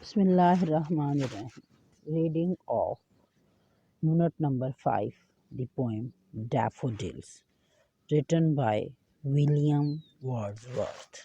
Bismillahirrahmanirrahim. Reading of Unit number 5, the poem Daffodils, written by William Wordsworth.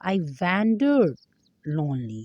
I wandered lonely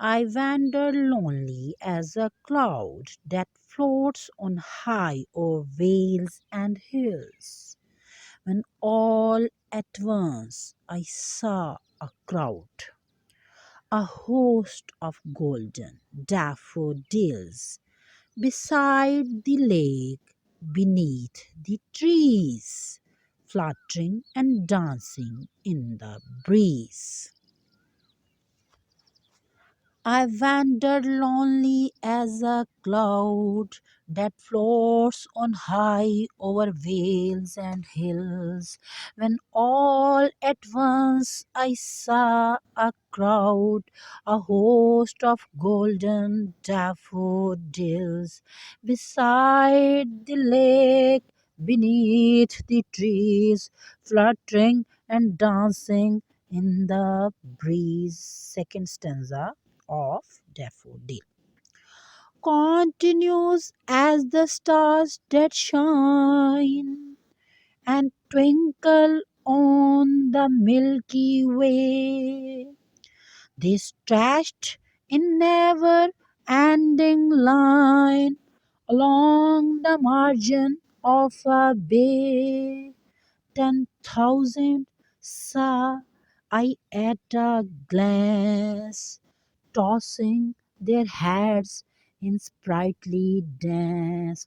I wandered lonely as a cloud that floats on high o'er vales and hills, when all at once I saw a crowd, a host of golden daffodils, beside the lake, beneath the trees, fluttering and dancing in the breeze. I wandered lonely as a cloud that floats on high over vales and hills, when all at once I saw a crowd, a host of golden daffodils, beside the lake, beneath the trees, fluttering and dancing in the breeze. Second stanza of Daffodil continues as the stars that shine and twinkle on the Milky Way. They stretched in never ending line along the margin of a bay. 10,000 saw I at a glance, tossing their heads in sprightly dance.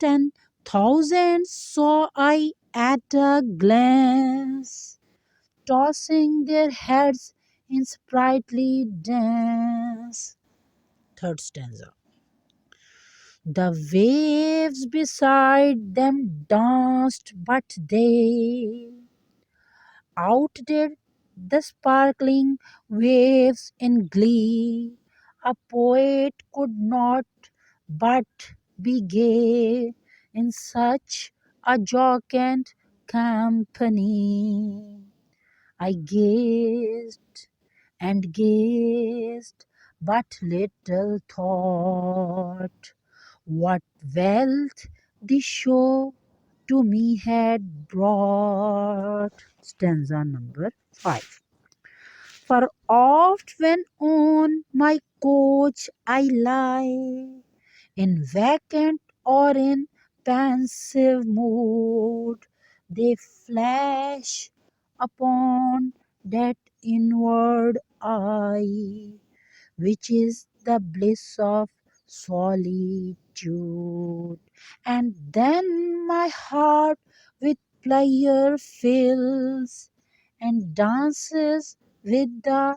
10,000 saw I at a glance, tossing their heads in sprightly dance. Third stanza. The waves beside them danced, but they outdid the sparkling waves in glee. A poet could not but be gay in such a jocund company. I gazed and gazed, but little thought what wealth the show to me had brought. Stanza number 5. For oft when on my couch I lie, in vacant or in pensive mood, they flash upon that inward eye, which is the bliss of solitude. And then my heart with pleasure fills and dances with the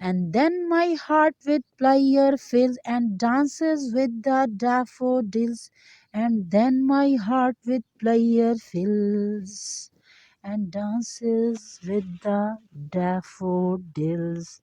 And then my heart with pleasure fills and dances with the daffodils. And then my heart with pleasure fills and dances with the daffodils.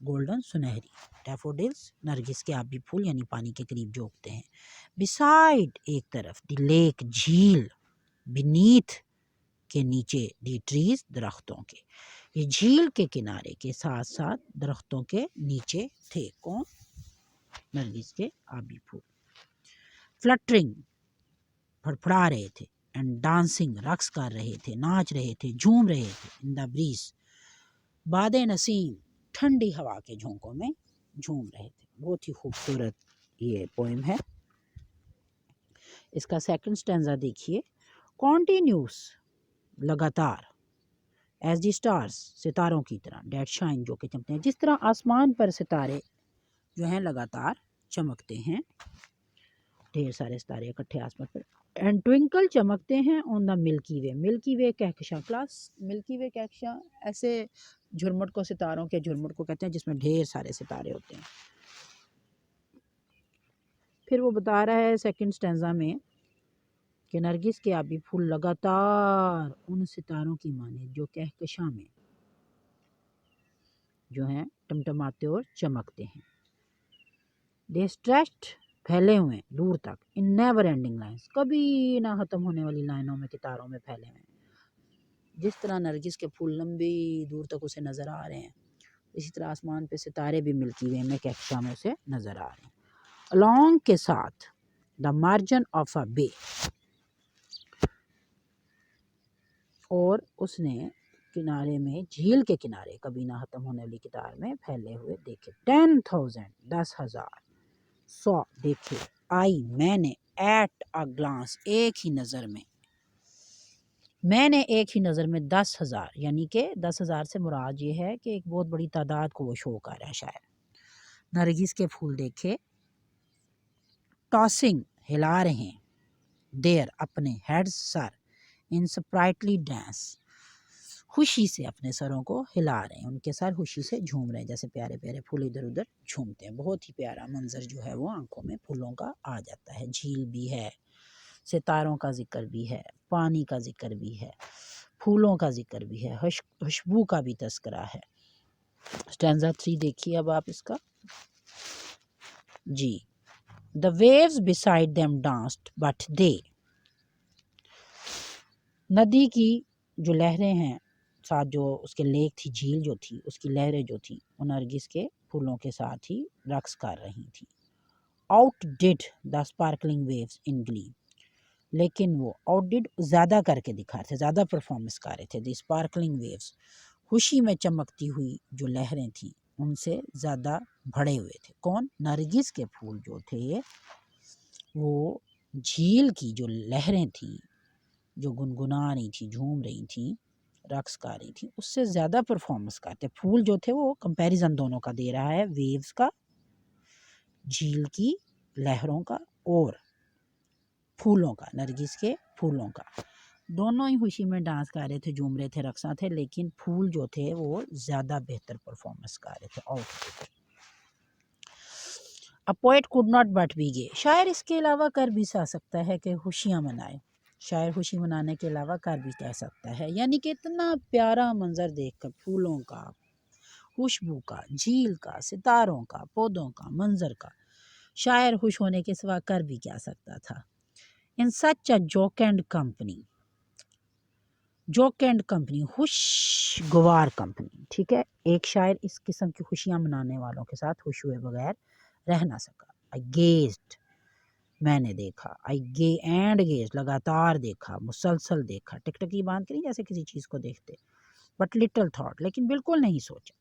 Golden سنہری. ڈیفوڈلس نرگس کے آبی پھول یعنی پانی کے قریب جو اگتے ہیں. beside ایک طرف, دی لیک جھیل, beneath کے نیچے, دی ٹریز درختوں کے. یہ جھیل کے کنارے کے ساتھ ساتھ درختوں کے نیچے تھے. کون؟ نرگس کے آبی پھول. فلٹرنگ پھڑپھڑا رہے تھے. اینڈ ڈانسنگ رقص کر رہے تھے, ناچ رہے تھے, جھوم رہے تھے. ان دا بریز باد نسیم ٹھنڈی ہوا کے جھونکوں میں جھوم رہے تھے. بہت ہی خوبصورت یہ پوئم ہے. اس کا سیکنڈ سٹینزا دیکھیے. کنٹینیوس لگاتار, ایز دی اسٹارز ستاروں کی طرح, ڈیٹ شائن جو کہ چمکتے ہیں, جس طرح آسمان پر ستارے جو ہیں لگاتار چمکتے ہیں, ڈھیر سارے ستارے اکٹھے آسمان پر. اینڈ ٹوئنکل چمکتے ہیں آن دا ملکی وے. ملکی وے کہکشاں. کلاس ملکی وے کہکشاں ایسے جھرمٹ کو, ستاروں کے جھرمٹ کو کہتے ہیں جس میں ڈھیر سارے ستارے ہوتے ہیں. پھر وہ بتا رہا ہے سیکنڈ سٹینزا میں کہ نرگس کے آبی پھول لگاتار ان ستاروں کی مانند جو کہکشاں میں جو ہیں ٹمٹماتے اور چمکتے ہیں. دے اسٹریچڈ پھیلے ہوئے دور تک, ان نیور اینڈنگ لائنس کبھی نہ ختم ہونے والی لائنوں میں, کتاروں میں پھیلے ہوئے. جس طرح نرگس کے پھول لمبی دور تک اسے نظر آ رہے ہیں, اسی طرح آسمان پہ ستارے بھی ملکی وے میں کہکشاں میں اسے نظر آ رہے ہیں. along کے ساتھ دا مارجن آف اے بے, اور اس نے کنارے میں, جھیل کے کنارے کبھی نہ ختم ہونے والی کتار میں پھیلے ہوئے دیکھے. 10,000 10,000 100 دیکھے. آئی میں نے, ایٹ اے گلانس ایک ہی نظر میں, میں نے ایک ہی نظر میں 10,000 یعنی کہ 10,000 سے مراد یہ ہے کہ ایک بہت بڑی تعداد کو وہ شو کر رہا ہے شاید. نرگس کے پھول دیکھے. ٹاسنگ ہلا رہے ہیں, دیر اپنے, ہیڈ سر, ان سپرائٹلی ڈانس خوشی سے اپنے سروں کو ہلا رہے ہیں, ان کے سر خوشی سے جھوم رہے ہیں جیسے پیارے پیارے پھول ادھر ادھر جھومتے ہیں. بہت ہی پیارا منظر جو ہے وہ آنکھوں میں پھولوں کا آ جاتا ہے. جھیل بھی ہے, ستاروں کا ذکر بھی ہے, پانی کا ذکر بھی ہے, پھولوں کا ذکر بھی ہے, خوشبو کا بھی تذکرہ ہے. سٹینزا 3 دیکھیے اب آپ اس کا. جی. The waves beside them danced but they, ندی کی جو لہریں ہیں ساتھ, جو اس کے لیک تھی, جھیل جو تھی, اس کی لہریں جو تھی وہ نرگس کے پھولوں کے ساتھ ہی رقص کر رہی تھی. آؤٹ ڈڈ دا اسپارکلنگ ویوز ان گلی, لیکن وہ آؤٹ ڈڈ زیادہ کر کے دکھا رہے تھے, زیادہ پرفارمنس کر رہے تھے. دی اسپارکلنگ ویوز خوشی میں چمکتی ہوئی جو لہریں تھیں ان سے زیادہ بڑھے ہوئے تھے. کون؟ نرگس کے پھول جو تھے وہ جھیل کی جو لہریں تھیں جو گنگنا رہی تھیں, جھوم رہی تھیں, رقص کر رہی تھیں, اس سے زیادہ پرفارمنس کرتے. پھول جو تھے وہ کمپیریزن دونوں کا دے رہا ہے, ویوز کا, جھیل کی لہروں کا, اور پھولوں کا, نرگس کے پھولوں کا. دونوں ہی خوشی میں ڈانس کر رہے تھے, جھوم رہے تھے, رقصاں تھے, لیکن پھول جو تھے وہ زیادہ بہتر پرفارمنس کر رہے تھے. Out A poet could not but be gay. شاعر اس کے علاوہ کر بھی سکتا ہے کہ خوشیاں منائے. شاعر خوشی منانے کے علاوہ کر بھی کہہ سکتا ہے. یعنی کہ اتنا پیارا منظر دیکھ کر, پھولوں کا, خوشبو کا, جھیل کا, ستاروں کا, پودوں کا, منظر کا, شاعر خوش ہونے کے سوا کر بھی کیا سکتا تھا. In such a jocund company, jocund company, خوشگوار کمپنی, ٹھیک ہے. ایک شاعر اس قسم کی خوشیاں منانے والوں کے ساتھ خوش ہوئے بغیر رہ نہ سکا. I gazed, میں نے دیکھا. اینڈ گیز لگاتار دیکھا, مسلسل دیکھا, ٹک ٹکی باندھ کے نہیں جیسے کسی چیز کو دیکھتے. بٹ لٹل تھاٹ, لیکن بالکل نہیں سوچا.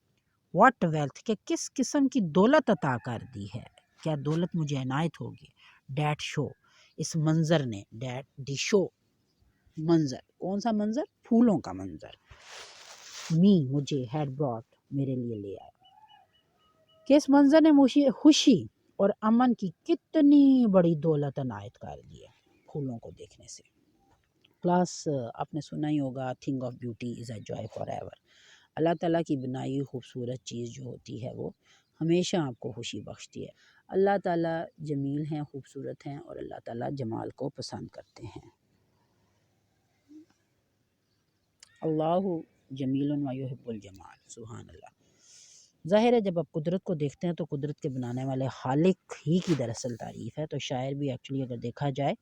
واٹ ویلتھ, کہ کس قسم کی دولت عطا کر دی ہے, کیا دولت مجھے عنایت ہوگی. ڈیٹ شو, اس منظر نے, ڈیٹ دی شو منظر, کون سا منظر؟ پھولوں کا منظر. می مجھے, ہیڈ براٹ میرے لیے لے آیا. کہ اس منظر نے مجھے خوشی اور امن کی کتنی بڑی دولت عنایت کر دی ہے پھولوں کو دیکھنے سے. کلاس آپ نے سنا ہی ہوگا, thing of beauty is a joy forever. اللہ تعالیٰ کی بنائی ہوئی خوبصورت چیز جو ہوتی ہے وہ ہمیشہ آپ کو خوشی بخشتی ہے. اللہ تعالیٰ جمیل ہیں, خوبصورت ہیں, اور اللہ تعالیٰ جمال کو پسند کرتے ہیں. اللہ جمیل و یحب الجمال, سبحان اللہ. ظاہر ہے جب آپ قدرت کو دیکھتے ہیں تو قدرت کے بنانے والے خالق ہی کی دراصل تعریف ہے، تو شاعر بھی ایکچولی اگر دیکھا جائے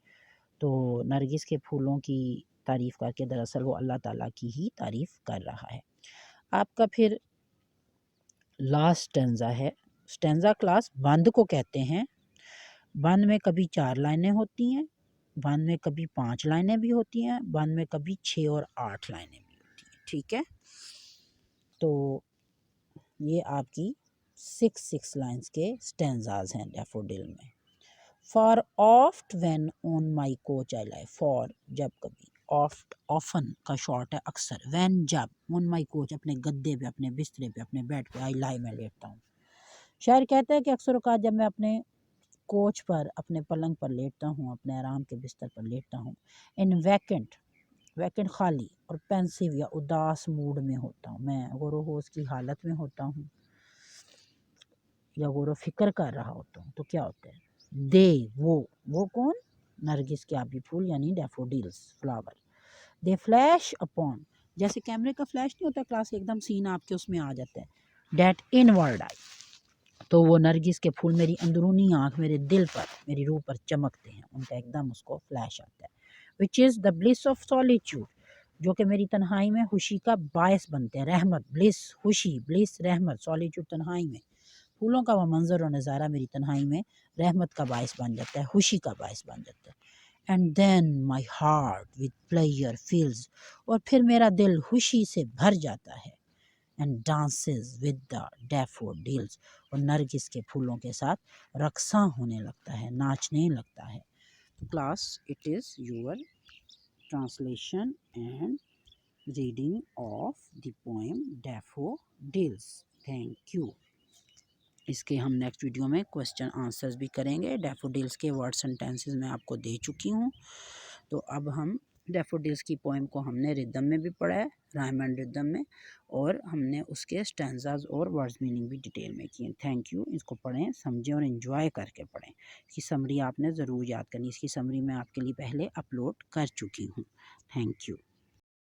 تو نرگس کے پھولوں کی تعریف کر کے دراصل وہ اللہ تعالیٰ کی ہی تعریف کر رہا ہے۔ آپ کا پھر لاسٹ سٹینزا ہے، سٹینزا کلاس بند کو کہتے ہیں۔ بند میں کبھی 4 لائنیں ہوتی ہیں، بند میں کبھی 5 لائنیں بھی ہوتی ہیں، بند میں کبھی 6 اور 8 لائنیں بھی ہوتی ہیں، ٹھیک ہے۔ تو یہ آپ کی 6 لائنز کے سٹینزاز ہیں ڈیفوڈل میں۔ For oft when on my couch I lie, for جب کبھی، آفٹ آفن کا شارٹ ہے اکثر، وین جب، آن مائی کوچ اپنے گدے پہ، اپنے بسترے پہ، اپنے بیڈ پہ، آئی لائی میں لیٹتا ہوں۔ شاعر کہتا ہے کہ اکثر اوقات جب میں اپنے کوچ پر، اپنے پلنگ پر لیٹتا ہوں، اپنے آرام کے بستر پر لیٹتا ہوں، ان ویکنٹ خالی اور پینسیو یا اداس موڈ میں ہوتا ہوں، میں غور و خوض کی حالت میں ہوتا ہوں یا غور و فکر کر رہا ہوتا ہوں، تو کیا ہوتا ہے؟ دے وہ کون؟ نرگس کے آبی پھول یعنی ڈیفوڈلز فلاور، دے فلیش اپون، جیسے کیمرے کا فلیش نہیں ہوتا کلاس، ایک دم سین آپ کے اس میں آ جاتا ہے، ڈیٹ ان ورڈ آئی، تو وہ نرگس کے پھول میری اندرونی آنکھ، میرے دل پر، میری روح پر چمکتے ہیں، ان کا ایک دم اس کو فلیش آتا ہے، وچ از دا بلس آف سولیچیوڈ، جو کہ میری تنہائی میں خوشی کا باعث بنتے ہیں، رحمت، بلس خوشی، بلس رحمت، سولیچیوڈ تنہائی میں، پھولوں کا وہ منظر اور نظارہ میری تنہائی میں رحمت کا باعث بن جاتا ہے، خوشی کا باعث بن جاتا ہے۔ And then my heart with pleasure fills, اور پھر میرا دل خوشی سے بھر جاتا ہے، and dances with the daffodils, اور نرگس کے پھولوں کے ساتھ رقصاں ہونے لگتا ہے، ناچنے لگتا ہے۔ Class it is your translation and reading of the poem daffodils. Thank you. اس کے ہم نیکسٹ ویڈیو میں کوسچن آنسرز بھی کریں گے۔ ڈیفوڈلز کے ورڈ سینٹینسز میں آپ کو دے چکی ہوں، تو اب ہم ڈیفوڈلز کی پوئم کو ہم نے ردم میں بھی پڑھا ہے، رائم اینڈ ردم میں، اور ہم نے اس کے سٹینزاز اور ورڈز میننگ بھی ڈیٹیل میں کیے۔ Thank you. اس کو پڑھیں، سمجھیں اور انجوائے کر کے پڑھیں۔ اس کی سمری آپ نے ضرور یاد کرنی، اس کی سمری میں آپ کے لیے پہلے اپلوڈ کر چکی ہوں۔ Thank you.